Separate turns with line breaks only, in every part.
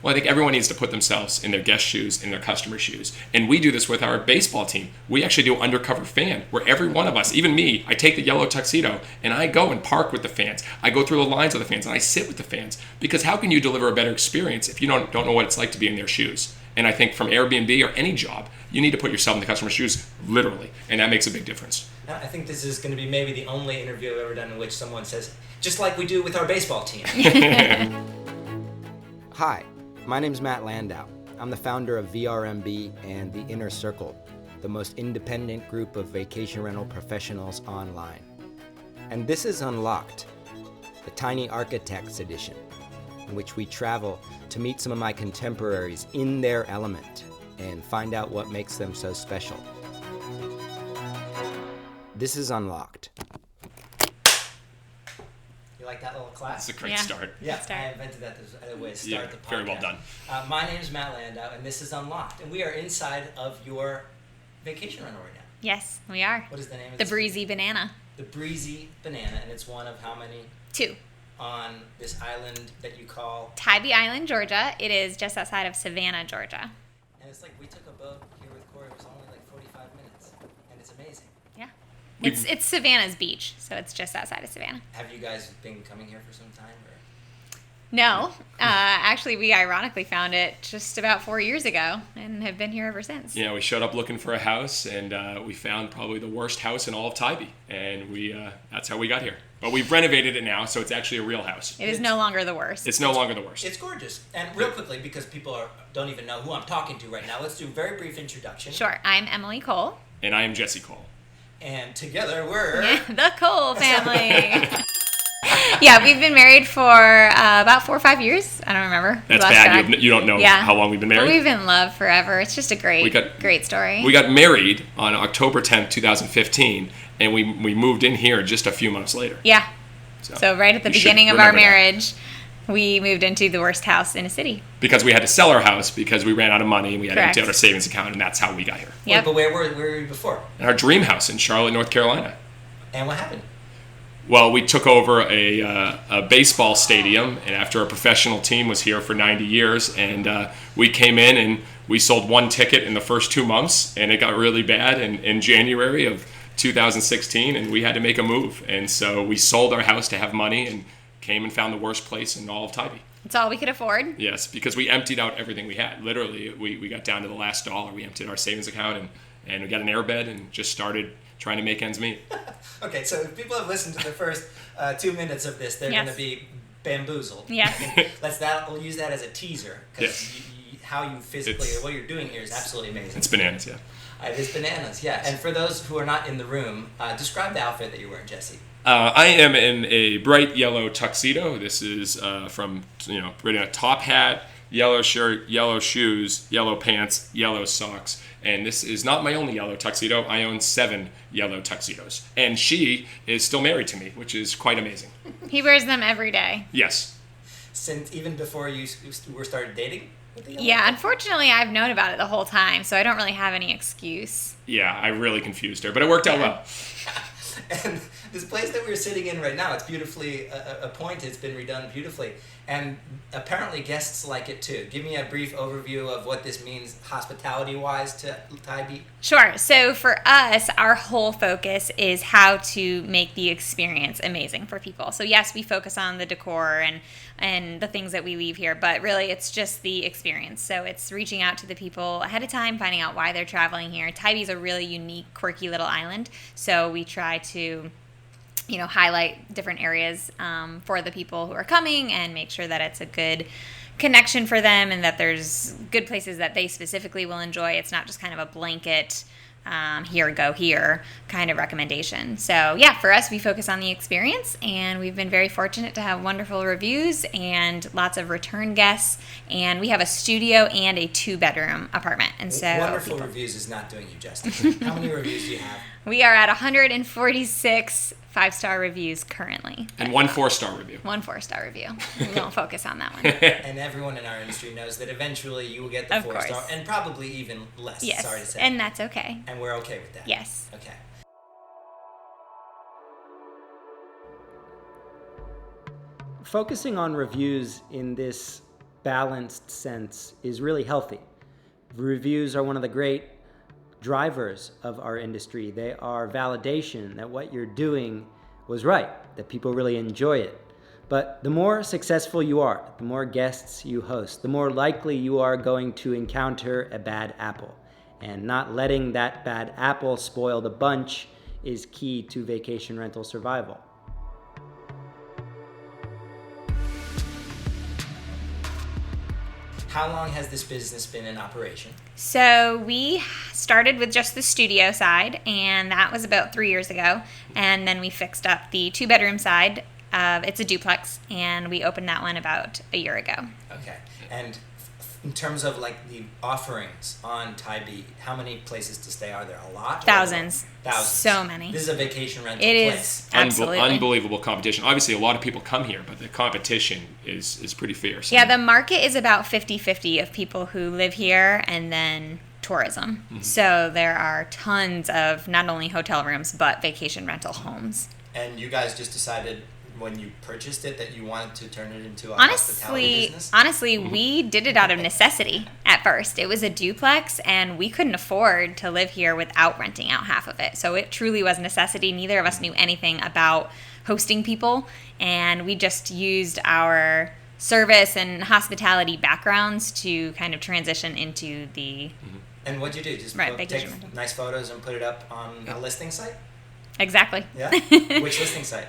Well, I think everyone needs to put themselves in their guest shoes, in their customer shoes. And we do this with our baseball team. We actually do undercover fan, where every one of us, even me, I take the yellow tuxedo and I go and park with the fans. I go through the lines of the fans and I sit with the fans. Because how can you deliver a better experience if you don't know what it's like to be in their shoes? And I think from Airbnb or any job, you need to put yourself in the customer's shoes, literally. And that makes a big difference.
I think this is going to be maybe the only interview I've ever done in which someone says, just like we do with our baseball team.
Hi, my name's Matt Landau. I'm the founder of VRM-B and The Inner Circle, the most independent group of vacation rental professionals online. And this is Unlocked, the Tiny Architects edition, in which we travel to meet some of my contemporaries in their element and find out what makes them so special. This is Unlocked.
You like that little clap?
It's a great start.
Yeah, I invented that as a way to start the podcast.
Very well done.
My name is Matt Landau, and this is Unlocked. And we are inside of your vacation rental right now.
Yes, we are.
What is the name of
The
this?
Breezy Banana.
The Breezy Banana, and it's one of how many?
2.
On this island that you call?
Tybee Island, Georgia. It is just outside of Savannah, Georgia.
And it's like we took a boat here with Corey. It was only like 45 minutes, and it's amazing.
Yeah. It's Savannah's beach, so it's just outside of Savannah.
Have you guys been coming here for some time? Or?
No. Actually, we ironically found it just about 4 years ago and have been here ever since.
Yeah, we showed up looking for a house, and we found probably the worst house in all of Tybee, and that's how we got here. But we've renovated it now, so it's actually a real house.
It is no longer the worst.
It's no longer the worst.
It's gorgeous. And real quickly, because people don't even know who I'm talking to right now, let's do a very brief introduction.
Sure. I'm Emily Cole.
And I am Jesse Cole.
And together we're...
the Cole family. Yeah, we've been married for about 4 or 5 years. I don't remember.
That's bad. You don't know how long we've been married?
Well, we've been in love forever. It's just a great story.
We got married on October 10th, 2015, and we moved in here just a few months later.
Yeah. So right at the beginning of our marriage, we moved into the worst house in a city. Because
we had to sell our house because we ran out of money and we had to empty out our savings account, and that's how we got here.
Yep.
But where were you before?
In our dream house in Charlotte, North Carolina.
And what happened?
Well, we took over a baseball stadium, and after a professional team was here for 90 years, and we came in and we sold 1 ticket in the first 2 months, and it got really bad in January of 2016, and we had to make a move. And so we sold our house to have money and came and found the worst place in all of Tybee.
It's all we could afford.
Yes, because we emptied out everything we had. Literally, we got down to the last dollar. We emptied our savings account, and we got an airbed and just started trying to make ends meet.
Okay, so if people have listened to the first 2 minutes of this, they're going to be bamboozled.
Yes.
We'll use that as a teaser, because how you physically, what you're doing here is absolutely amazing.
It's bananas, yeah.
It is bananas, yeah. And for those who are not in the room, describe the outfit that you're wearing, Jesse.
I am in a bright yellow tuxedo. This is from, wearing a top hat, yellow shirt, yellow shoes, yellow pants, yellow socks. And this is not my only yellow tuxedo. I own 7 yellow tuxedos. And she is still married to me, which is quite amazing.
He wears them every day.
Yes.
Since even before you were started dating?
Yeah, unfortunately, I've known about it the whole time, so I don't really have any excuse.
Yeah, I really confused her, but it worked out well.
And this place that we're sitting in right now, it's beautifully appointed. It's been redone beautifully. And apparently guests like it too. Give me a brief overview of what this means hospitality-wise to Tybee.
Sure. So for us, our whole focus is how to make the experience amazing for people. So yes, we focus on the decor and the things that we leave here, but really it's just the experience. So it's reaching out to the people ahead of time, finding out why they're traveling here. Tybee's a really unique, quirky little island. So we try to highlight different areas for the people who are coming and make sure that it's a good connection for them and that there's good places that they specifically will enjoy. It's not just kind of a blanket here kind of recommendation. So yeah, for us, we focus on the experience, and we've been very fortunate to have wonderful reviews and lots of return guests, and we have a studio and a 2-bedroom apartment. And so
wonderful reviews is not doing you justice. How many reviews do you have?
We are at 146 5-star reviews currently.
And 1 4-star review.
1 4-star review. We won't focus on that one.
And everyone in our industry knows that eventually you will get the 4-star, and probably even less,
yes,
sorry to say.
And that's okay.
And we're okay with that.
Yes.
Okay.
Focusing on reviews in this balanced sense is really healthy. Reviews are one of the great drivers of our industry. They are validation that what you're doing was right, that people really enjoy it. But the more successful you are, the more guests you host, the more likely you are going to encounter a bad apple. And not letting that bad apple spoil the bunch is key to vacation rental survival.
How long has this business been in operation?
So we started with just the studio side, and that was about 3 years ago. And then we fixed up the 2-bedroom side. It's a duplex, and we opened that one about a year ago.
Okay. And in terms of like the offerings on Tybee, how many places to stay are there? A lot?
Thousands.
Thousands.
So many.
This is a vacation rental
It
place.
is. Absolutely.
Unbelievable competition. Obviously, a lot of people come here, but the competition is pretty fierce.
Yeah, the market is about 50-50 of people who live here and then tourism. Mm-hmm. So there are tons of not only hotel rooms, but vacation rental homes.
And you guys just decided when you purchased it that you wanted to turn it into a hospitality business?
Honestly, we did it out of necessity at first. It was a duplex, and we couldn't afford to live here without renting out half of it. So it truly was necessity. Neither of us knew anything about hosting people, and we just used our service and hospitality backgrounds to kind of transition into the...
And what'd you do? Just take nice photos and put it up on a listing site?
Exactly.
Yeah? Which listing site?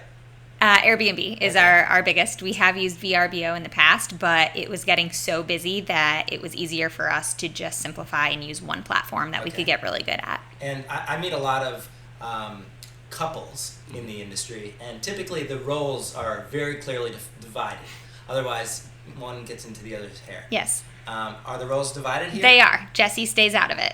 Airbnb is our biggest. We have used VRBO in the past, but it was getting so busy that it was easier for us to just simplify and use one platform that we could get really good at.
And I meet a lot of couples in the industry, and typically the roles are very clearly divided. Otherwise, one gets into the other's hair.
Yes.
Are the roles divided here?
They are. Jesse stays out of it.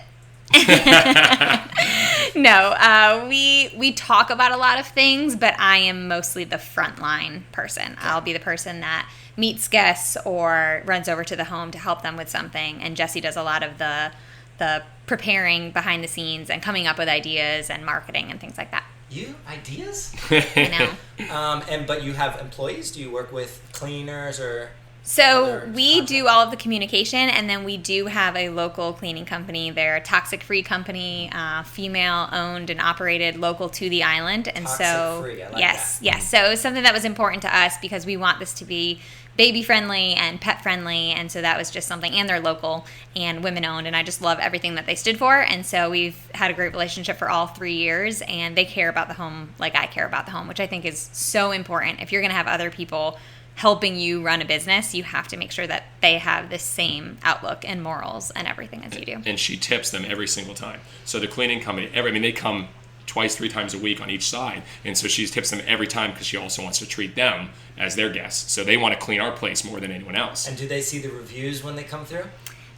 No, we talk about a lot of things, but I am mostly the frontline person. I'll be the person that meets guests or runs over to the home to help them with something, and Jesse does a lot of the preparing behind the scenes and coming up with ideas and marketing and things like that.
You? Ideas?
I know.
But you have employees? Do you work with cleaners or...
So we do all of the communication, and then we do have a local cleaning company. They're a toxic-free company, female-owned and operated, local to the island. And
toxic-free, I like
yes,
that.
yes. So it was something that was important to us because we want this to be baby-friendly and pet-friendly, and so that was just something. And they're local and women-owned, and I just love everything that they stood for. And so we've had a great relationship for all 3 years, and they care about the home like I care about the home, which I think is so important. If you're going to have other people helping you run a business, you have to make sure that they have the same outlook and morals and everything as you do.
And she tips them every single time. So the cleaning company, they come twice, 3 times a week on each side. And so she tips them every time because she also wants to treat them as their guests. So they want to clean our place more than anyone else.
And do they see the reviews when they come through?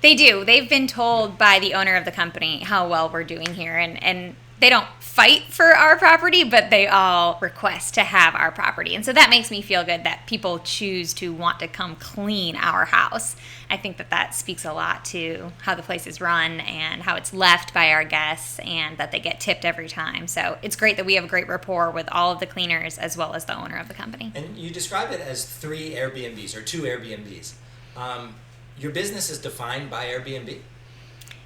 They do. They've been told by the owner of the company how well we're doing here. And they don't fight for our property, but they all request to have our property. And so that makes me feel good that people choose to want to come clean our house. I think that speaks a lot to how the place is run and how it's left by our guests, and that they get tipped every time. So it's great that we have a great rapport with all of the cleaners as well as the owner of the company.
And you describe it as 3 Airbnbs or 2 Airbnbs. Your business is defined by Airbnb?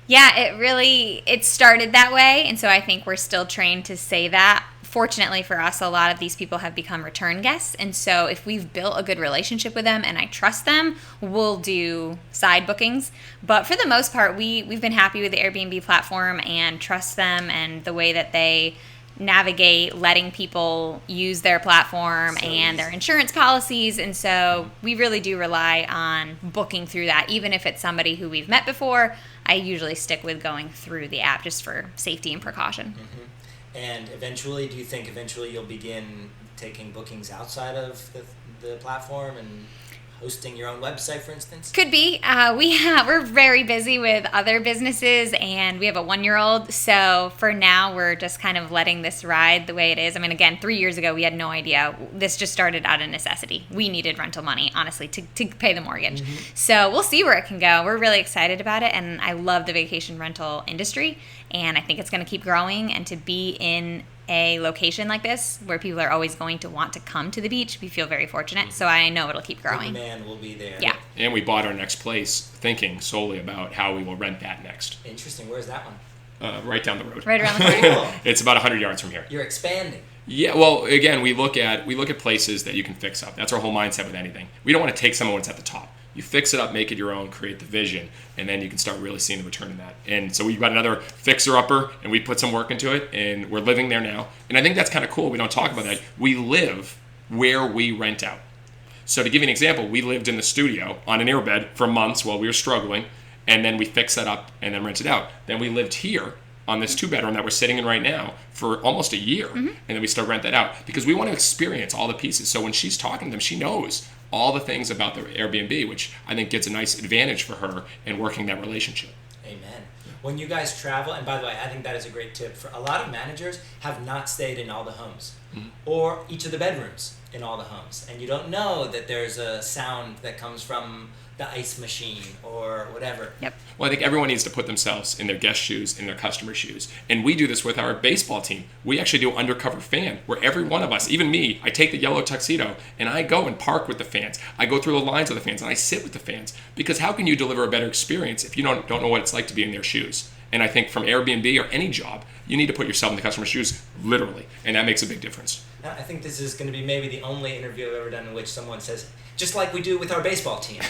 Yeah, it started that way, and so I think we're still trained to say that. Fortunately for us, a lot of these people have become return guests, and so if we've built a good relationship with them and I trust them, we'll do side bookings. But for the most part, we've been happy with the Airbnb platform and trust them and the way that they navigate letting people use their platform and their insurance policies, and so we really do rely on booking through that. Even if it's somebody who we've met before, I usually stick with going through the app just for safety and precaution.
Mm-hmm. And eventually, do you think you'll begin taking bookings outside of the platform and hosting your own website, for instance?
Could be. We're very busy with other businesses, and we have a 1-year-old. So for now, we're just kind of letting this ride the way it is. I mean, again, 3 years ago, we had no idea. This just started out of necessity. We needed rental money, honestly, to pay the mortgage. Mm-hmm. So we'll see where it can go. We're really excited about it, and I love the vacation rental industry, and I think it's going to keep growing. And to be in a location like this where people are always going to want to come to the beach, we feel very fortunate. So I know it'll keep growing.
The demand will be there.
Yeah.
And we bought our next place thinking solely about how we will rent that next.
Interesting. Where's that one?
Right down the road.
Right around the corner.
Cool.
It's about 100 yards from here.
You're expanding.
Yeah, well, again, we look at places that you can fix up. That's our whole mindset with anything. We don't want to take someone when it's at the top. You fix it up, make it your own, create the vision, and then you can start really seeing the return in that. And so we've got another fixer-upper, and we put some work into it, and we're living there now. And I think that's kind of cool. We don't talk about that. We live where we rent out. So to give you an example, we lived in the studio on an airbed for months while we were struggling, and then we fixed that up and then rented out. Then we lived here on this 2-bedroom that we're sitting in right now for almost a year, and then we start rent that out because we want to experience all the pieces. So when she's talking to them, she knows all the things about the Airbnb, which I think gets a nice advantage for her in working that relationship.
Amen. When you guys travel, and by the way, I think that is a great tip. For a lot of managers have not stayed in all the homes or each of the bedrooms in all the homes. And you don't know that there's a sound that comes from the ice machine or whatever.
Yep.
Well, I think everyone needs to put themselves in their guest shoes, in their customer shoes. And we do this with our baseball team. We actually do undercover fan, where every one of us, even me, I take the yellow tuxedo and I go and park with the fans. I go through the lines with the fans and I sit with the fans. Because how can you deliver a better experience if you don't know what it's like to be in their shoes? And I think from Airbnb or any job, you need to put yourself in the customer's shoes, literally. And that makes a big difference.
I think this is going to be maybe the only interview I've ever done in which someone says, just like we do with our baseball team.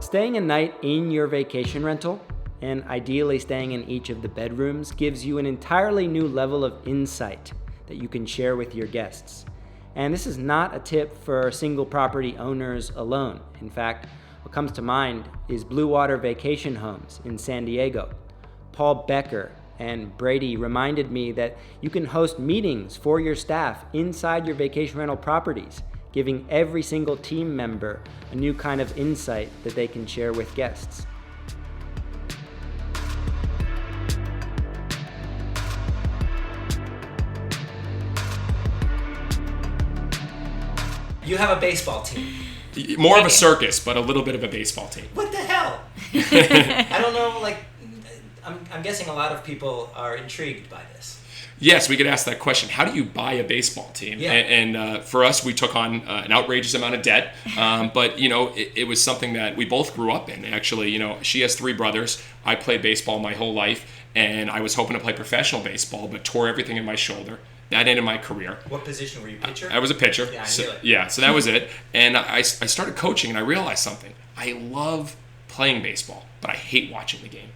Staying a night in your vacation rental, and ideally staying in each of the bedrooms, gives you an entirely new level of insight that you can share with your guests. And this is not a tip for single property owners alone. In fact, what comes to mind is Blue Water Vacation Homes in San Diego. Paul Becker and Brady reminded me that you can host meetings for your staff inside your vacation rental properties, giving every single team member a new kind of insight that they can share with guests.
You have a baseball team.
More of a circus, but a little bit of a baseball team.
What the hell? I don't know, like, I'm guessing a lot of people are intrigued by this.
Yes, we could ask that question. How do you buy a baseball team?
Yeah.
And for us, we took on an outrageous amount of debt. But, you know, it was something that we both grew up in. Actually, you know, she has 3 brothers. I played baseball my whole life. And I was hoping to play professional baseball, but tore everything in my shoulder. That ended my career.
What position were you, pitcher?
I was a pitcher.
Yeah, I knew it.
Yeah, so that was it. And I started coaching, and I realized something. I love playing baseball, but I hate watching the game.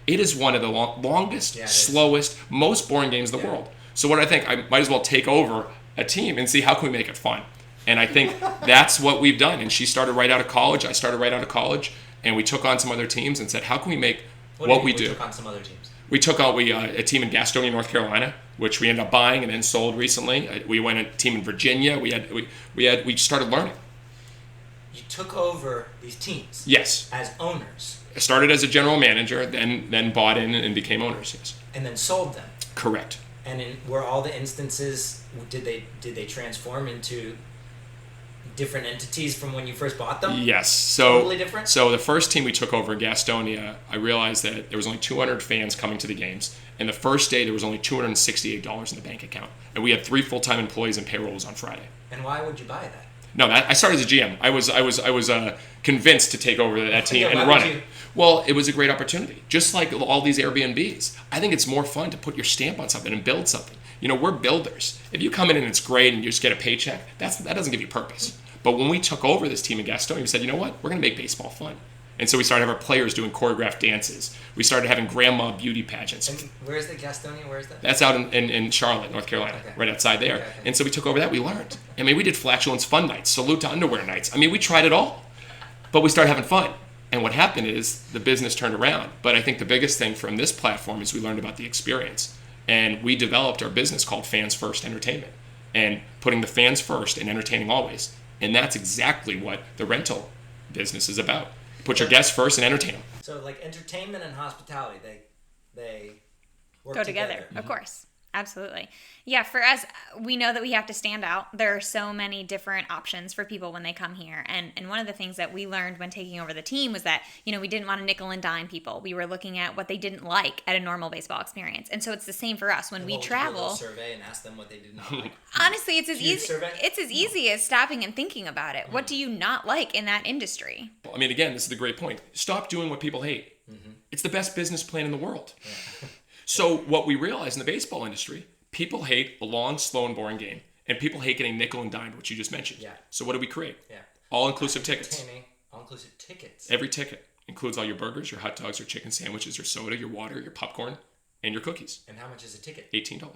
It is one of the longest, slowest, most boring games in the world. So what I think, I might as well take over a team and see how can we make it fun. And I think that's what we've done. And she started right out of college. I started right out of college. And we took on some other teams and said, how can we make what we do?
We took on some other teams.
We took on a team in Gastonia, North Carolina, which we ended up buying and then sold recently. We went a team in Virginia. We started learning.
You took over these teams.
Yes.
As owners.
I started as a general manager, then bought in and became owners. Yes.
And then sold them.
Correct.
And were all the instances, did they transform into different entities from when you first bought them?
Yes. So
totally different?
So the first team we took over in Gastonia, I realized that there was only 200 fans coming to the games. And the first day there was only $268 in the bank account. And we had 3 full-time employees and payroll was on Friday.
And why would you buy that?
No, I started as a GM. I was convinced to take over that team and run it. Well, it was a great opportunity. Just like all these Airbnbs, I think it's more fun to put your stamp on something and build something. You know, we're builders. If you come in and it's great and you just get a paycheck, that doesn't give you purpose. But when we took over this team in Gastonia, we said, you know what? We're going to make baseball fun. And so we started having our players doing choreographed dances. We started having grandma beauty pageants.
And where's the Gastonia? Where is that?
That's out in Charlotte, North Carolina, right outside there.
Okay.
And so we took over that. We learned. I mean, we did flatulence fun nights, salute to underwear nights. I mean, we tried it all. But we started having fun. And what happened is the business turned around. But I think the biggest thing from this platform is we learned about the experience. And we developed our business called Fans First Entertainment. And putting the fans first and entertaining always. And that's exactly what the rental business is about. Put your guests first and entertain them.
So like entertainment and hospitality, they work
Go together. Of course. Absolutely. Yeah, for us, we know that we have to stand out. There are so many different options for people when they come here. And one of the things that we learned when taking over the team was that, we didn't want to nickel and dime people. We were looking at what they didn't like at a normal baseball experience. And so it's the same for us when we travel.
Survey and ask them what they did not like.
Honestly, it's as easy as stopping and thinking about it. What do you not like in that industry?
I mean, again, this is a great point. Stop doing what people hate. It's the best business plan in the world. Yeah. So what we realize in the baseball industry, people hate a long, slow, and boring game. And people hate getting nickel and dimed, which you just mentioned.
Yeah.
So what do we create?
Yeah.
All-inclusive tickets.
All-inclusive tickets.
Every ticket includes all your burgers, your hot dogs, your chicken sandwiches, your soda, your water, your popcorn, and your cookies.
And how much is a ticket?
$18.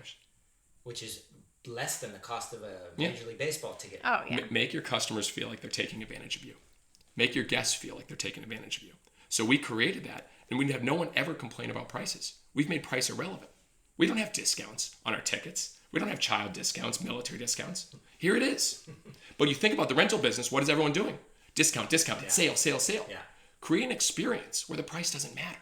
Which is less than the cost of a Major League Baseball ticket.
Oh, yeah.
Make your customers feel like they're taking advantage of you. Make your guests feel like they're taking advantage of you. So we created that, and we have no one ever complain about prices. We've made price irrelevant. We don't have discounts on our tickets. We don't have child discounts, military discounts. Here it is. But you think about the rental business, what is everyone doing? Discount, sale.
Yeah.
Create an experience where the price doesn't matter.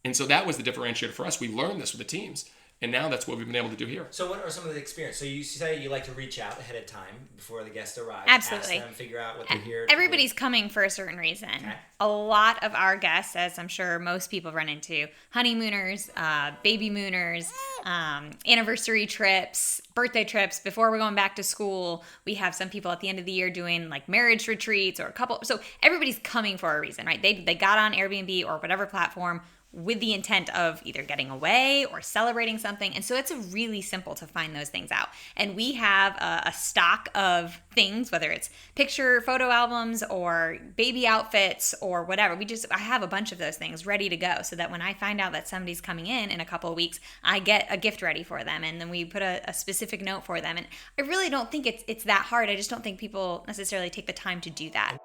And so that was the differentiator for us. We learned this with the teams. And now that's what we've been able to do here.
So what are some of the experiences? So you say you like to reach out ahead of time before the guests arrive.
Absolutely.
Ask them, figure out what they're here.
Everybody's coming for a certain reason. Okay. A lot of our guests, as I'm sure most people run into, honeymooners, baby mooners, anniversary trips, birthday trips, before we're going back to school. We have some people at the end of the year doing like marriage retreats or a couple. So everybody's coming for a reason, right? They got on Airbnb or whatever platform with the intent of either getting away or celebrating something. And so it's really simple to find those things out. And we have a stock of things, whether it's photo albums or baby outfits or whatever. I have a bunch of those things ready to go so that when I find out that somebody's coming in a couple of weeks, I get a gift ready for them. And then we put a specific note for them. And I really don't think it's that hard. I just don't think people necessarily take the time to do that.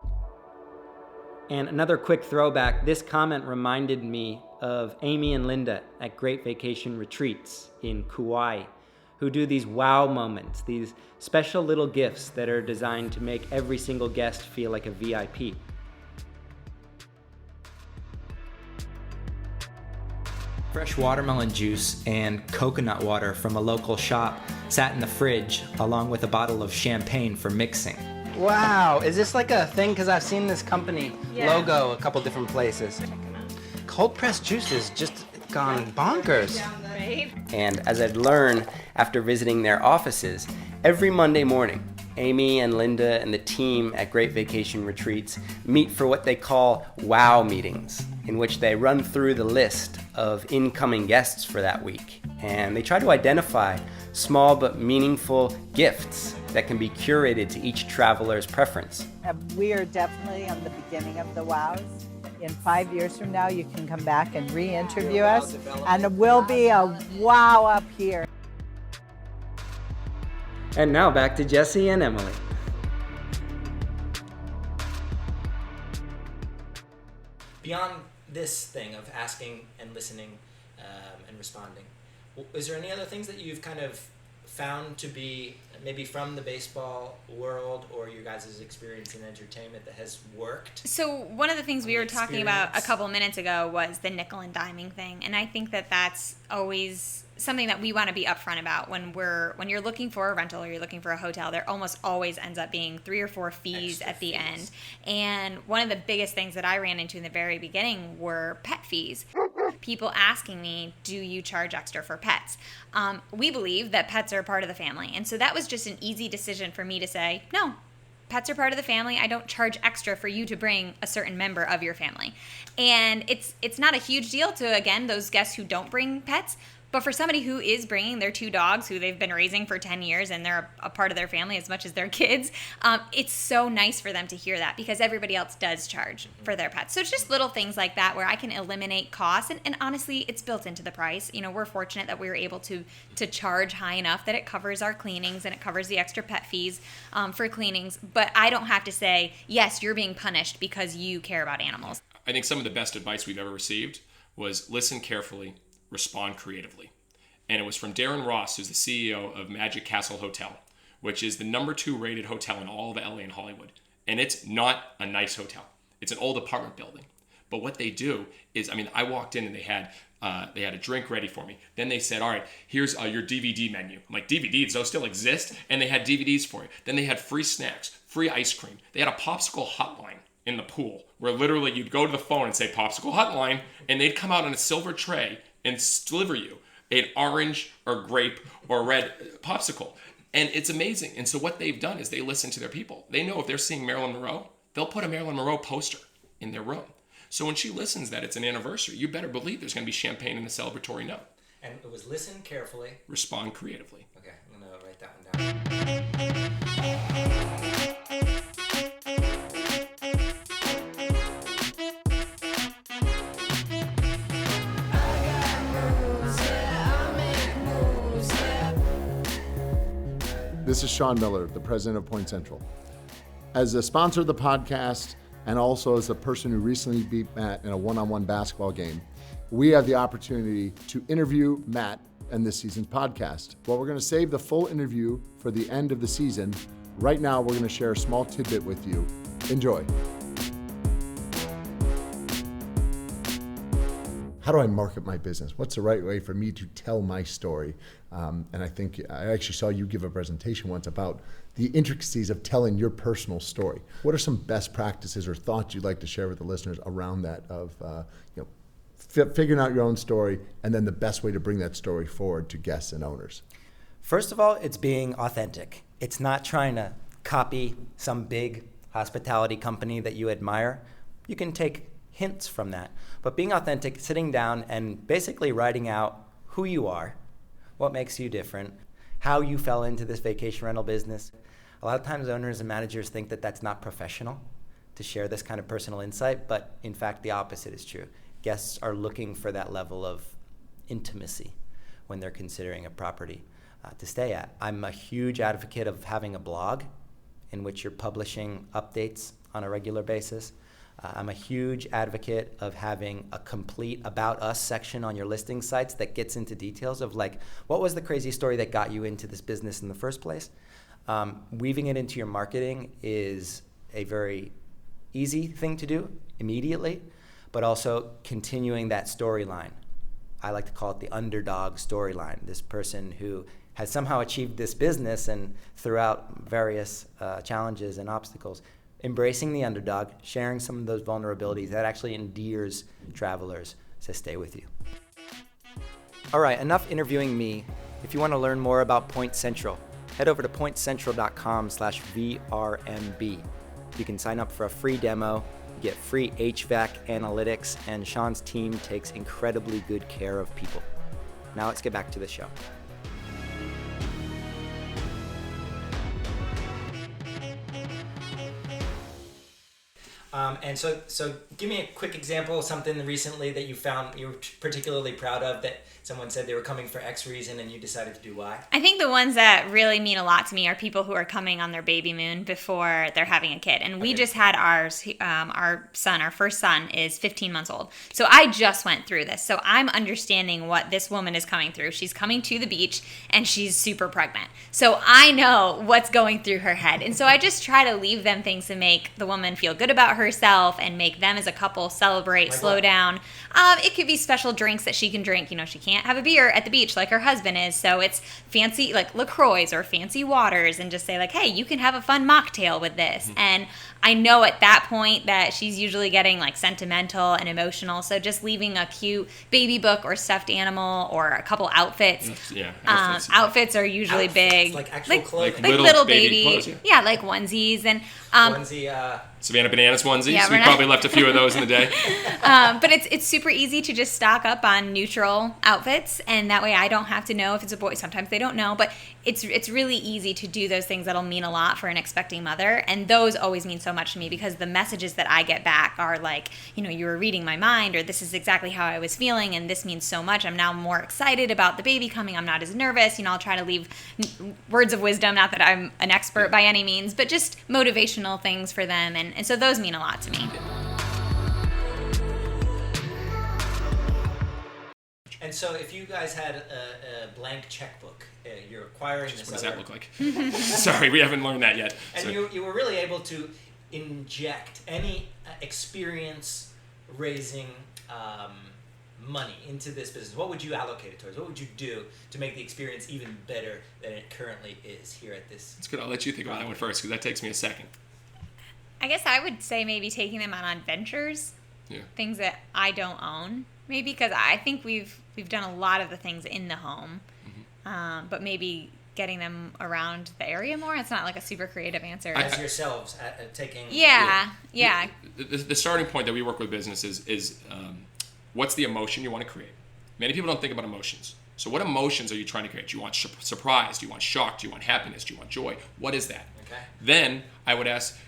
And another quick throwback, this comment reminded me of Amy and Linda at Great Vacation Retreats in Kauai, who do these wow moments, these special little gifts that are designed to make every single guest feel like a VIP. Fresh watermelon juice and coconut water from a local shop sat in the fridge, along with a bottle of champagne for mixing. Wow, is this like a thing? Because I've seen this company logo a couple different places. Cold pressed juice has just gone bonkers.
Right?
And as I'd learned after visiting their offices, every Monday morning, Amy and Linda and the team at Great Vacation Retreats meet for what they call wow meetings, in which they run through the list of incoming guests for that week. And they try to identify small but meaningful gifts that can be curated to each traveler's preference.
We are definitely on the beginning of the wows. In 5 years from now, you can come back and re-interview us, and it will be a wow up here.
And now back to Jesse and Emily.
Beyond this thing of asking and listening and responding, is there any other things that you've kind of found to be maybe from the baseball world or your guys' experience in entertainment that has worked?
So one of the things we were talking about a couple minutes ago was the nickel and diming thing, and I think that that's always something that we want to be upfront about when you're looking for a rental or you're looking for a hotel. There almost always ends up being 3 or 4 fees at the end. And one of the biggest things that I ran into in the very beginning were pet fees. People asking me, do you charge extra for pets? We believe that pets are part of the family. And so that was just an easy decision for me to say, no, pets are part of the family. I don't charge extra for you to bring a certain member of your family. And it's not a huge deal to, again, those guests who don't bring pets. But for somebody who is bringing their 2 dogs who they've been raising for 10 years and they're a part of their family as much as their kids, it's so nice for them to hear that because everybody else does charge for their pets. So it's just little things like that where I can eliminate costs. And honestly, it's built into the price. You know, we're fortunate that we were able to charge high enough that it covers our cleanings and it covers the extra pet fees for cleanings. But I don't have to say, yes, you're being punished because you care about animals.
I think some of the best advice we've ever received was listen carefully, respond creatively. And it was from Darren Ross, who's the CEO of Magic Castle Hotel, which is the number 2 rated hotel in all of LA and Hollywood. And it's not a nice hotel. It's an old apartment building. But what they do is, I walked in and they had a drink ready for me. Then they said, all right, here's your DVD menu. I'm like, DVDs, those still exist? And they had DVDs for you. Then they had free snacks, free ice cream. They had a popsicle hotline in the pool where literally you'd go to the phone and say popsicle hotline, and they'd come out on a silver tray and deliver you an orange or grape or red popsicle. And it's amazing. And so what they've done is they listen to their people. They know if they're seeing Marilyn Monroe, they'll put a Marilyn Monroe poster in their room. So when she listens that it's an anniversary, you better believe there's going to be champagne and a celebratory note.
And it was listen carefully.
Respond creatively.
Okay, I'm going to write that one down.
This is Sean Miller, the president of Point Central. As a sponsor of the podcast, and also as a person who recently beat Matt in a one-on-one basketball game, we have the opportunity to interview Matt in this season's podcast. Well, we're going to save the full interview for the end of the season. Right now, we're going to share a small tidbit with you. Enjoy. How do I market my business? What's the right way for me to tell my story? And I think I actually saw you give a presentation once about the intricacies of telling your personal story. What are some best practices or thoughts you'd like to share with the listeners around that of figuring out your own story and then the best way to bring that story forward to guests and owners?
First of all, it's being authentic. It's not trying to copy some big hospitality company that you admire. You can take hints from that. But being authentic, sitting down and basically writing out who you are, what makes you different, how you fell into this vacation rental business. A lot of times owners and managers think that that's not professional to share this kind of personal insight, but in fact the opposite is true. Guests are looking for that level of intimacy when they're considering a property to stay at. I'm a huge advocate of having a blog in which you're publishing updates on a regular basis. I'm a huge advocate of having a complete About Us section on your listing sites that gets into details of like, what was the crazy story that got you into this business in the first place? Weaving it into your marketing is a very easy thing to do immediately, but also continuing that storyline. I like to call it the underdog storyline. This person who has somehow achieved this business and throughout various challenges and obstacles, embracing the underdog, sharing some of those vulnerabilities, that actually endears travelers to stay with you. All right, enough interviewing me. If you want to learn more about Point Central, head over to pointcentral.com/VRMB. You can sign up for a free demo, get free HVAC analytics, and Sean's team takes incredibly good care of people. Now let's get back to the show.
And so give me a quick example of something recently that you found you were particularly proud of, that someone said they were coming for X reason and you decided to do Y.
I think the ones that really mean a lot to me are people who are coming on their baby moon before they're having a kid. And we just had ours. Our first son is 15 months old. So I just went through this. So I'm understanding what this woman is coming through. She's coming to the beach and she's super pregnant. So I know what's going through her head. And so I just try to leave them things to make the woman feel good about herself and make them as a couple celebrate, slow down. It could be special drinks that she can drink. You know, she can't have a beer at the beach like her husband is. So it's fancy like LaCroix or fancy waters, and just say like, hey, you can have a fun mocktail with this. And I know at that point that she's usually getting like sentimental and emotional. So just leaving a cute baby book or stuffed animal or a couple outfits. Outfits are usually big.
Like actual clothes.
Like little baby
clothes,
yeah, like onesies. And
Savannah Bananas onesies.
Yeah,
we probably left a few of those in the day.
But it's super easy to just stock up on neutral outfits, and that way I don't have to know if it's a boy. Sometimes they don't know, but it's really easy to do those things that'll mean a lot for an expecting mother, and those always mean so much to me because the messages that I get back are like, you know, you were reading my mind, or this is exactly how I was feeling, and this means so much. I'm now more excited about the baby coming. I'm not as nervous. You know, I'll try to leave words of wisdom, not that I'm an expert by any means, but just motivational things for them, and so those mean a lot to me.
And so if you guys had a blank checkbook, you're acquiring this.
What does that look like? Sorry, we haven't learned that yet.
And you were really able to inject any experience raising money into this business, what would you allocate it towards? What would you do to make the experience even better than it currently is here at this?
It's good. I'll let you think about that one first, because that takes me a second.
I guess I would say maybe taking them on adventures, things that I don't own, maybe, because I think we've done a lot of the things in the home, but maybe getting them around the area more. It's not like a super creative answer.
As yourselves taking...
Yeah.
The starting point that we work with businesses is what's the emotion you want to create? Many people don't think about emotions. So what emotions are you trying to create? Do you want surprise? Do you want shock? Do you want happiness? Do you want joy? What is that?
Okay.
Then I would ask,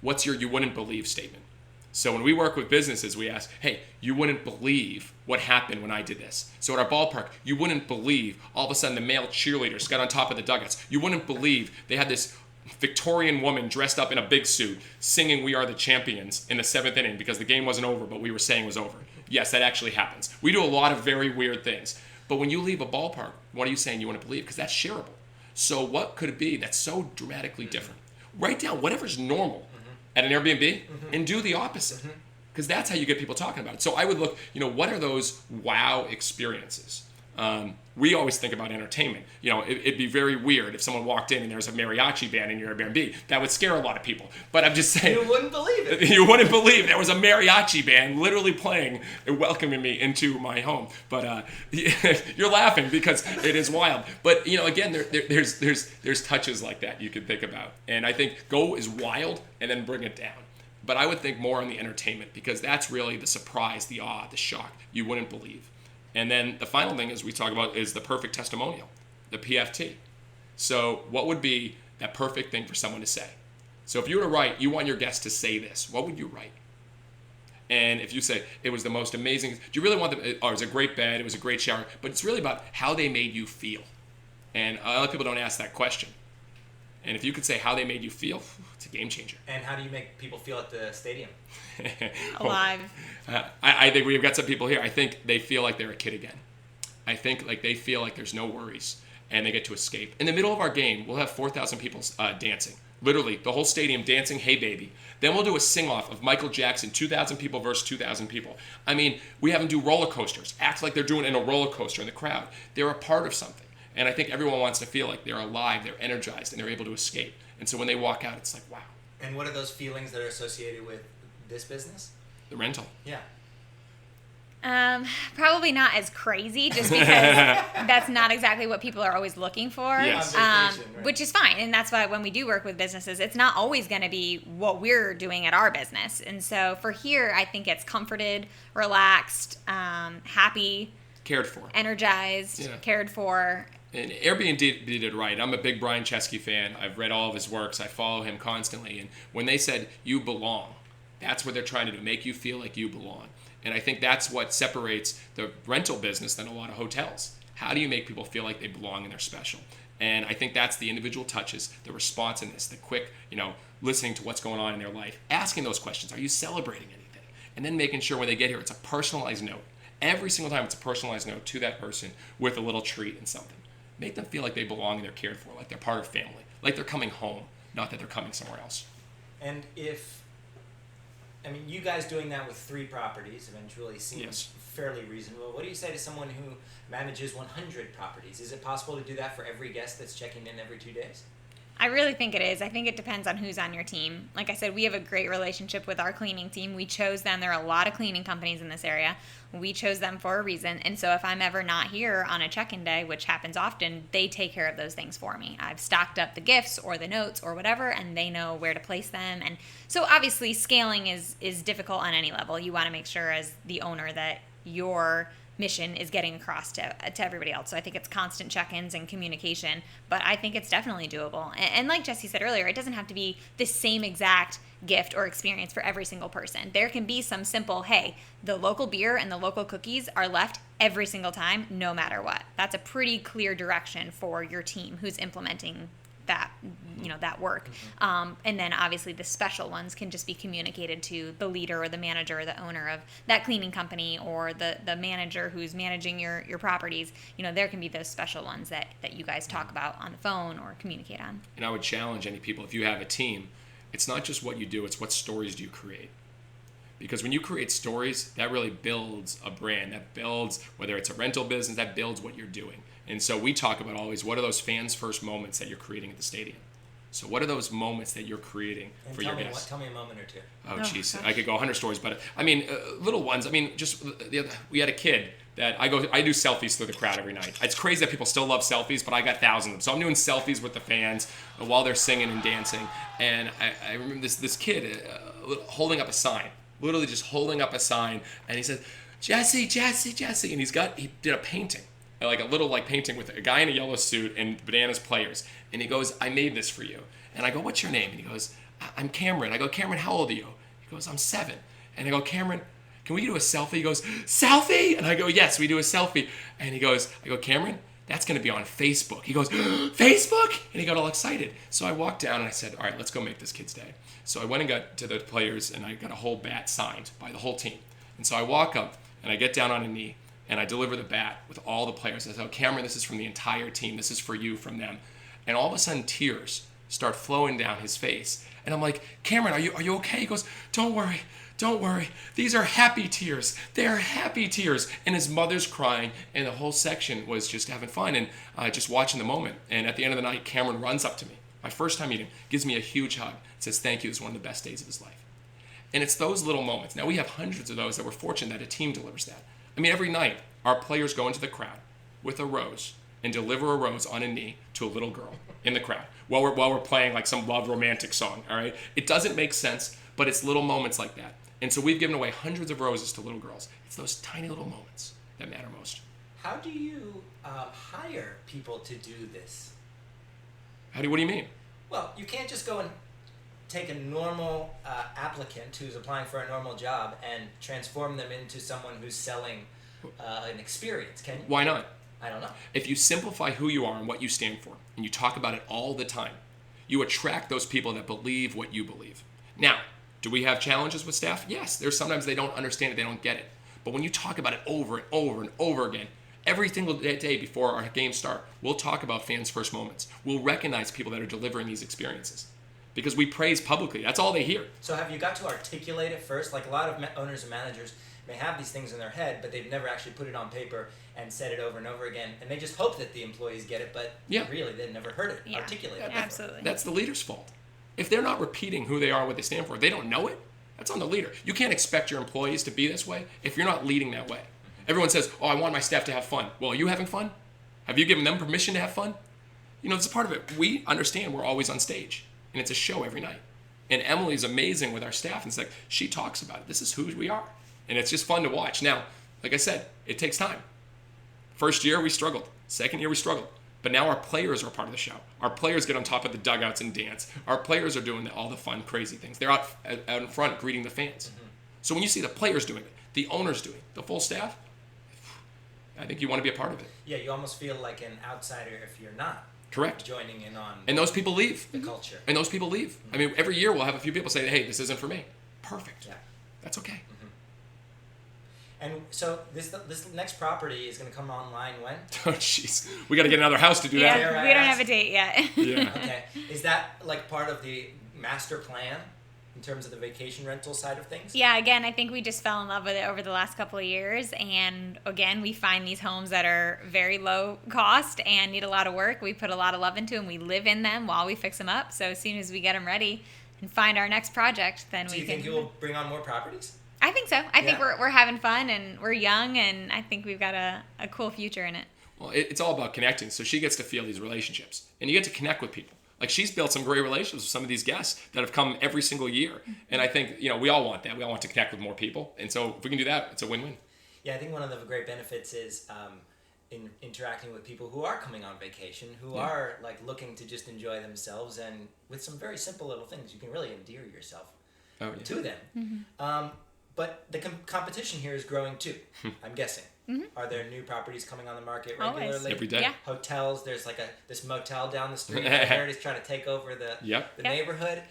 what's your you wouldn't believe statement? So when we work with businesses, we ask, hey, you wouldn't believe what happened when I did this. So at our ballpark, you wouldn't believe all of a sudden the male cheerleaders got on top of the dugouts. You wouldn't believe they had this Victorian woman dressed up in a big suit singing "We Are the Champions" in the 7th inning because the game wasn't over, but we were saying it was over. Yes, that actually happens. We do a lot of very weird things. But when you leave a ballpark, what are you saying you want to believe? Because that's shareable. So what could it be that's so dramatically different? Write down whatever's normal at an Airbnb and do the opposite. Because that's how you get people talking about it. So I would look, what are those wow experiences? We always think about entertainment. It'd be very weird if someone walked in and there's a mariachi band in your Airbnb. That would scare a lot of people. But I'm just saying.
You wouldn't believe it.
You wouldn't believe there was a mariachi band literally playing and welcoming me into my home. But you're laughing because it is wild. But again, there's touches like that you could think about. And I think go is wild and then bring it down. But I would think more on the entertainment because that's really the surprise, the awe, the shock. You wouldn't believe. And then the final thing is we talk about is the perfect testimonial, the PFT. So what would be that perfect thing for someone to say? So if you were to write, you want your guest to say this, what would you write? And if you say, it was the most amazing, do you really want them, it was a great bed, it was a great shower, but it's really about how they made you feel. And a lot of people don't ask that question. And if you could say how they made you feel, it's a game changer.
And how do you make people feel at the stadium?
Alive.
I think we've got some people here. I think they feel like they're a kid again. I think like they feel like there's no worries and they get to escape. In the middle of our game, we'll have 4,000 people dancing. Literally, the whole stadium dancing, "Hey Baby." Then we'll do a sing-off of Michael Jackson, 2,000 people versus 2,000 people. I mean, we have them do roller coasters. Act like they're doing it in a roller coaster in the crowd. They're a part of something. And I think everyone wants to feel like they're alive, they're energized, and they're able to escape. And so when they walk out, it's like, wow.
And what are those feelings that are associated with this business?
The rental.
Yeah.
Probably not as crazy, just because that's not exactly what people are always looking for.
Yes.
Vacation, right.
Which is fine. And that's why when we do work with businesses, it's not always going to be what we're doing at our business. And so for here, I think it's comforted, relaxed, happy,
Cared for.
Energized, cared for.
And Airbnb did it right. I'm a big Brian Chesky fan. I've read all of his works. I follow him constantly. And when they said, you belong, that's what they're trying to do, make you feel like you belong. And I think that's what separates the rental business than a lot of hotels. How do you make people feel like they belong and they're special? And I think that's the individual touches, the responsiveness, the quick, listening to what's going on in their life, asking those questions. Are you celebrating anything? And then making sure when they get here, it's a personalized note. Every single time it's a personalized note to that person with a little treat and something. Make them feel like they belong and they're cared for, like they're part of family, like they're coming home, not that they're coming somewhere else.
And you guys doing that with 3 properties eventually seems fairly reasonable. What do you say to someone who manages 100 properties? Is it possible to do that for every guest that's checking in every 2 days?
I really think it is. I think it depends on who's on your team. Like I said, we have a great relationship with our cleaning team. We chose them. There are a lot of cleaning companies in this area. We chose them for a reason. And so if I'm ever not here on a check-in day, which happens often, they take care of those things for me. I've stocked up the gifts or the notes or whatever, and they know where to place them. And so obviously scaling is difficult on any level. You want to make sure as the owner that your mission is getting across to everybody else. So I think it's constant check-ins and communication, but I think it's definitely doable. And like Jesse said earlier, it doesn't have to be the same exact gift or experience for every single person. There can be some simple, hey, the local beer and the local cookies are left every single time, no matter what. That's a pretty clear direction for your team who's implementing that work. And then obviously the special ones can just be communicated to the leader or the manager or the owner of that cleaning company or the manager who's managing your properties. There can be those special ones that you guys talk about on the phone or communicate on.
And I would challenge any people, if you have a team, it's not just what you do, it's what stories do you create. Because when you create stories, that really builds a brand. That builds, whether it's a rental business, that builds what you're doing. And so we talk about always, what are those fans first moments that you're creating at the stadium? So what are those moments that you're creating for your guests?
Tell me a moment or two.
Oh, jeez. I could go 100 stories, but I mean, little ones. I mean, just we had a kid that I do selfies through the crowd every night. It's crazy that people still love selfies, but I got thousands of them. So I'm doing selfies with the fans while they're singing and dancing. And I remember this kid holding up a sign, literally just holding up a sign, and he said, "Jesse, Jesse, Jesse," and he did a painting. Like a little painting with a guy in a yellow suit and Bananas players. And he goes, "I made this for you." And I go, "What's your name?" And he goes, "I'm Cameron." I go, "Cameron, how old are you?" He goes, "I'm 7. And I go, "Cameron, can we do a selfie?" He goes, "Selfie?" And I go, "Yes, we do a selfie." And I go, "Cameron, that's going to be on Facebook." He goes, "Facebook?" And he got all excited. So I walked down and I said, "All right, let's go make this kid's day." So I went and got to the players and I got a whole bat signed by the whole team. And so I walk up and I get down on a knee and I deliver the bat with all the players. I said, "Oh, Cameron, this is from the entire team. This is for you from them." And all of a sudden, tears start flowing down his face. And I'm like, "Cameron, are you okay?" He goes, Don't worry. These are happy tears. They're happy tears." And his mother's crying, and the whole section was just having fun and just watching the moment. And at the end of the night, Cameron runs up to me, my first time meeting him, gives me a huge hug, says, "Thank you. It's one of the best days of his life." And it's those little moments. Now, we have hundreds of those that we're fortunate that a team delivers that. I mean, every night, our players go into the crowd with a rose and deliver a rose on a knee to a little girl in the crowd while we're playing like some love romantic song, all right? It doesn't make sense, but it's little moments like that. And so we've given away hundreds of roses to little girls. It's those tiny little moments that matter most.
How do you hire people to do this?
What do you mean?
Well, you can't just go and take a normal applicant who's applying for a normal job and transform them into someone who's selling an experience, can you?
Why not?
I don't know.
If you simplify who you are and what you stand for, and you talk about it all the time, you attract those people that believe what you believe. Now, do we have challenges with staff? Yes. There's sometimes they don't understand it, they don't get it. But when you talk about it over and over and over again, every single day before our games start, we'll talk about fans' first moments. We'll recognize people that are delivering these experiences because we praise publicly. That's all they hear.
So have you got to articulate it first? Like a lot of owners and managers may have these things in their head, but they've never actually put it on paper and said it over and over again. And they just hope that the employees get it, but really they've never heard it articulated.
Absolutely.
That's the leader's fault. If they're not repeating who they are, what they stand for, they don't know it, that's on the leader. You can't expect your employees to be this way if you're not leading that way. Everyone says, "Oh, I want my staff to have fun." Well, are you having fun? Have you given them permission to have fun? You know, it's a part of it. We understand we're always on stage, and it's a show every night. And Emily's amazing with our staff, and it's like, she talks about it. This is who we are. And it's just fun to watch. Now, like I said, it takes time. First year, we struggled. Second year, we struggled. But now our players are part of the show. Our players get on top of the dugouts and dance. Our players are doing all the fun, crazy things. They're out in front greeting the fans. Mm-hmm. So when you see the players doing it, the owners doing it, the full staff, I think you want to be a part of it.
Yeah, you almost feel like an outsider if you're not.
Correct.
Joining in on
and those people leave.
The culture.
And those people leave. Mm-hmm. I mean, every year we'll have a few people say, "Hey, this isn't for me." Perfect.
Yeah.
That's okay.
Mm-hmm. And so this next property is going to come online when?
Oh, jeez. We got to get another house to do that.
Yeah, we don't have a date yet.
Yeah.
Okay. Is that like part of the master plan in terms of the vacation rental side of things?
Yeah, again, I think we just fell in love with it over the last couple of years. And again, we find these homes that are very low cost and need a lot of work. We put a lot of love into them. We live in them while we fix them up. So as soon as we get them ready and find our next project, then we can...
Do you think you'll bring on more properties?
I think so. I think we're having fun and we're young and I think we've got a cool future in it.
Well, it's all about connecting. So she gets to feel these relationships and you get to connect with people. Like she's built some great relationships with some of these guests that have come every single year. And I think, we all want that. We all want to connect with more people. And so if we can do that, it's a win-win.
Yeah, I think one of the great benefits is in interacting with people who are coming on vacation, who are like looking to just enjoy themselves, and with some very simple little things, you can really endear yourself to them. Mm-hmm. But the competition here is growing too, I'm guessing. Mm-hmm. Are there new properties coming on the market regularly?
Always.
Every day.
Yeah.
Hotels, there's like this motel down the street. I heard is trying to take over the neighborhood.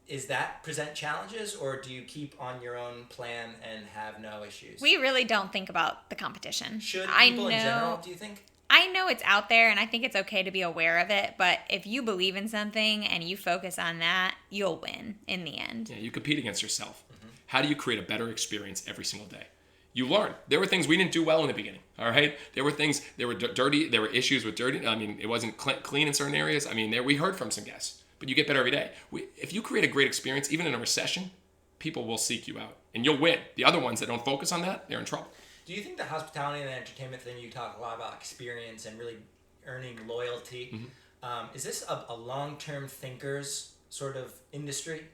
Is that present challenges, or do you keep on your own plan and have no issues?
We really don't think about the competition.
Should people in general, do you think?
I know it's out there, and I think it's okay to be aware of it, but if you believe in something and you focus on that, you'll win in the end.
Yeah, you compete against yourself. Mm-hmm. How do you create a better experience every single day? You learn. There were things we didn't do well in the beginning, all right? There were things, there were dirty, there were issues with dirty. I mean, it wasn't clean in certain areas. I mean, we heard from some guests, but you get better every day. If you create a great experience, even in a recession, people will seek you out and you'll win. The other ones that don't focus on that, they're in trouble.
Do you think the hospitality and entertainment thing, you talk a lot about experience and really earning loyalty, is this a long-term thinkers sort of industry?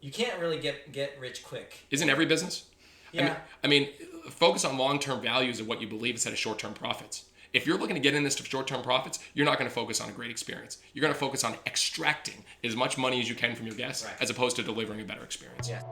You can't really get rich quick.
Isn't every business?
Yeah.
I mean, focus on long-term values of what you believe instead of short-term profits. If you're looking to get in this to short-term profits, you're not going to focus on a great experience. You're going to focus on extracting as much money as you can from your guests,
right,
as opposed to delivering a better experience.
Yeah.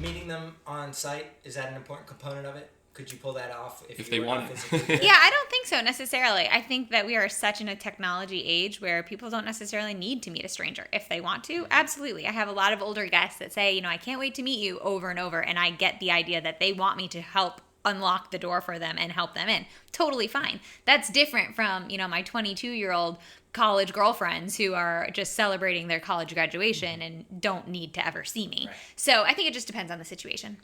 Meeting them on site, is that an important component of it? Could you pull that off if
they
were
want
not
it?
physically there?
Yeah, I don't think so necessarily. I think that we are such in a technology age where people don't necessarily need to meet a stranger if they want to. Absolutely. I have a lot of older guests that say, I can't wait to meet you over and over. And I get the idea that they want me to help unlock the door for them and help them in. Totally fine. That's different from, my 22-year-old college girlfriends who are just celebrating their college graduation and don't need to ever see me.
Right.
So I think it just depends on the situation.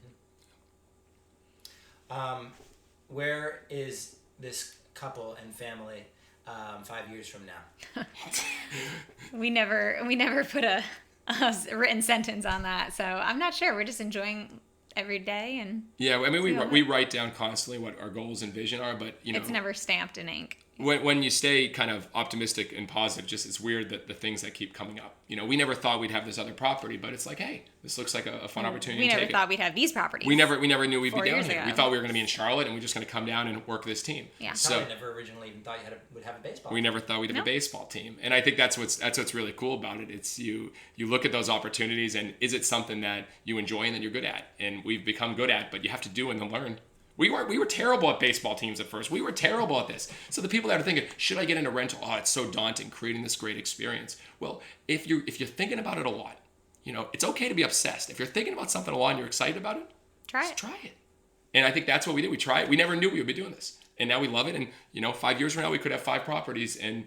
Where is this couple and family 5 years from now?
We never put a written sentence on that, so I'm not sure. We're just enjoying every day, and
yeah, I mean, we write down constantly what our goals and vision are, but
it's never stamped in ink.
When you stay kind of optimistic and positive, just it's weird that the things that keep coming up. We never thought we'd have this other property, but it's like, hey, this looks like a fun opportunity.
We never thought we'd have these properties.
We never knew we'd be
4
down
years
here.
ago.
We thought we were going to be in Charlotte, and we're just going to come down and work this team.
Yeah.
So
Probably never originally even thought you would have a baseball
we
team.
never thought we'd have a baseball team, and I think that's what's really cool about it. It's you look at those opportunities, and is it something that you enjoy and that you're good at? And we've become good at, but you have to do and then learn. We were terrible at baseball teams at first. We were terrible at this. So the people that are thinking, should I get into rental? Oh, it's so daunting creating this great experience. Well, if you're thinking about it a lot, it's okay to be obsessed. If you're thinking about something a lot and you're excited about it,
Try
it. And I think that's what we did. We tried. We never knew we would be doing this, and now we love it. And 5 years from now, we could have 5 properties and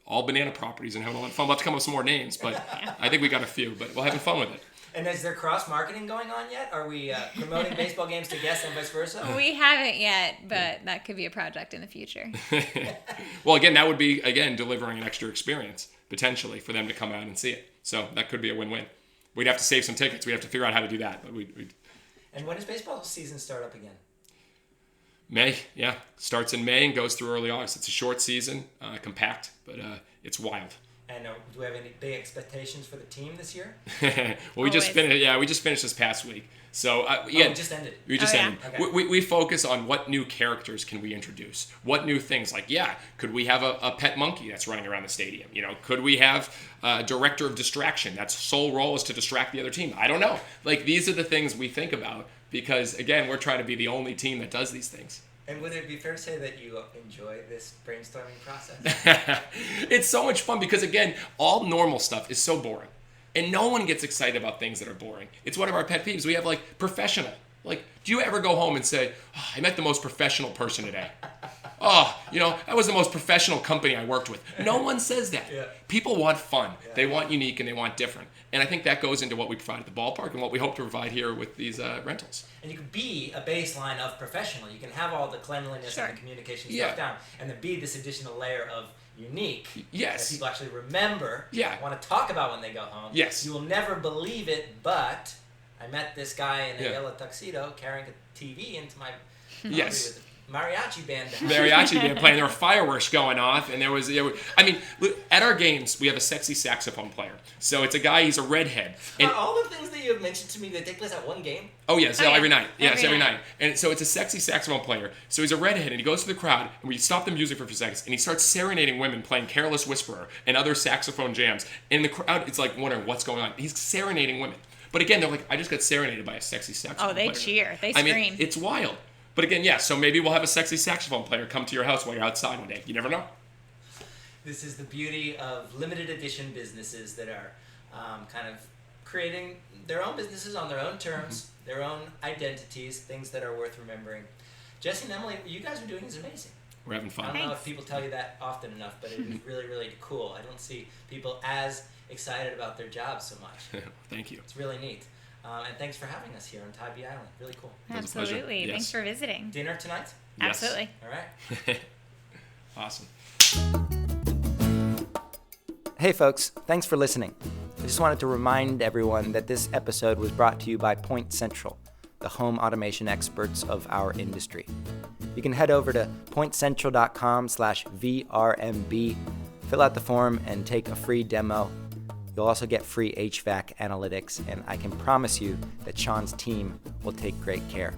all banana properties and having a lot of fun. We'll have to come up with some more names, but I think we got a few. But we're having fun with it.
And is there cross-marketing going on yet? Are we promoting baseball games to guests and vice versa?
We haven't yet, but that could be a project in the future.
Well, again, that would be, delivering an extra experience, potentially, for them to come out and see it. So that could be a win-win. We'd have to save some tickets. We'd have to figure out how to do that. But
And when does baseball season start up again?
May, yeah. Starts in May and goes through early August. It's a short season, compact, but it's wild.
And do we have any big expectations for the team this year?
Well, we just finished this past week. So
it just ended.
We just ended.
Okay.
We focus on what new characters can we introduce, what new things. Like, could we have a pet monkey that's running around the stadium? Could we have a director of distraction that's sole role is to distract the other team? I don't know. Like, these are the things we think about because, again, we're trying to be the only team that does these things.
And would it be fair to say that you enjoy this brainstorming process?
It's so much fun because, again, all normal stuff is so boring. And no one gets excited about things that are boring. It's one of our pet peeves. We have, professional. Do you ever go home and say, oh, I met the most professional person today? Oh, that was the most professional company I worked with. No one says that.
Yeah.
People want fun.
Yeah.
They want unique and they want different. And I think that goes into what we provide at the ballpark and what we hope to provide here with these rentals.
And you can be a baseline of professional. You can have all the cleanliness and the communication
Yeah.
stuff down, and then be this additional layer of unique
Yes.
that people actually remember, want to talk about when they go home.
Yes.
You will never believe it, but I met this guy in a
Yeah.
yellow tuxedo carrying a TV into my
Yes.
with a mariachi band.
Mariachi band playing. There were fireworks going off, and there was look, at our games we have a sexy saxophone player. So it's a guy. He's a redhead. And
all the things that you have mentioned to me that take place at one game.
oh yes,
Oh, yeah.
every night. Yes,
Every
every
night.
night. And so it's a sexy saxophone player. So he's a redhead, and he goes to the crowd, and we stop the music for a few seconds, and he starts serenading women, playing "Careless Whisperer" and other saxophone jams. And the crowd, it's like wondering what's going on. He's serenading women. But again, they're like, I just got serenaded by a sexy saxophone player.
Oh, they cheer. They
I
scream.
mean, it's wild. But again, so maybe we'll have a sexy saxophone player come to your house while you're outside one day. You never know.
This is the beauty of limited edition businesses that are kind of creating their own businesses on their own terms, their own identities, things that are worth remembering. Jesse and Emily, what you guys are doing is amazing.
We're having
I
fun.
don't know
Thanks.
if people tell you that often enough, but it is really, really cool. I don't see people as excited about their jobs so much.
Thank you.
It's really neat. And thanks for having us here on Tybee Island. Really cool.
It was a pleasure.
Absolutely.
Yes.
Thanks for visiting.
Dinner tonight?
Yes.
Absolutely.
All right.
Awesome.
Hey folks, thanks for listening. I just wanted to remind everyone that this episode was brought to you by Point Central, the home automation experts of our industry. You can head over to pointcentral.com/VRMB, fill out the form, and take a free demo. You'll also get free HVAC analytics, and I can promise you that Sean's team will take great care.